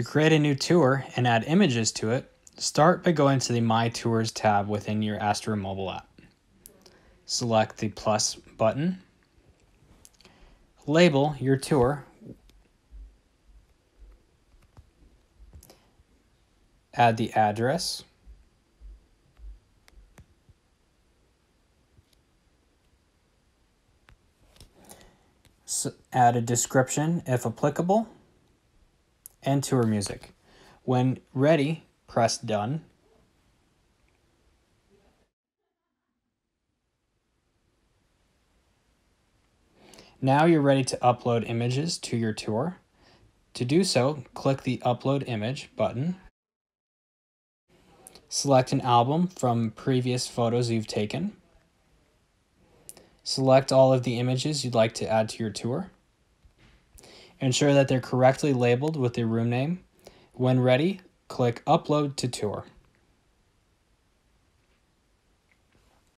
To create a new tour and add images to it, start by going to the My Tours tab within your Asteroom mobile app. Select the plus button. Label your tour. Add the address. Add a description if applicable, and tour music. When ready, press Done. Now you're ready to upload images to your tour. To do so, click the Upload Image button. Select an album from previous photos you've taken. Select all of the images you'd like to add to your tour. Ensure that they're correctly labeled with the room name. When ready, click Upload to Tour.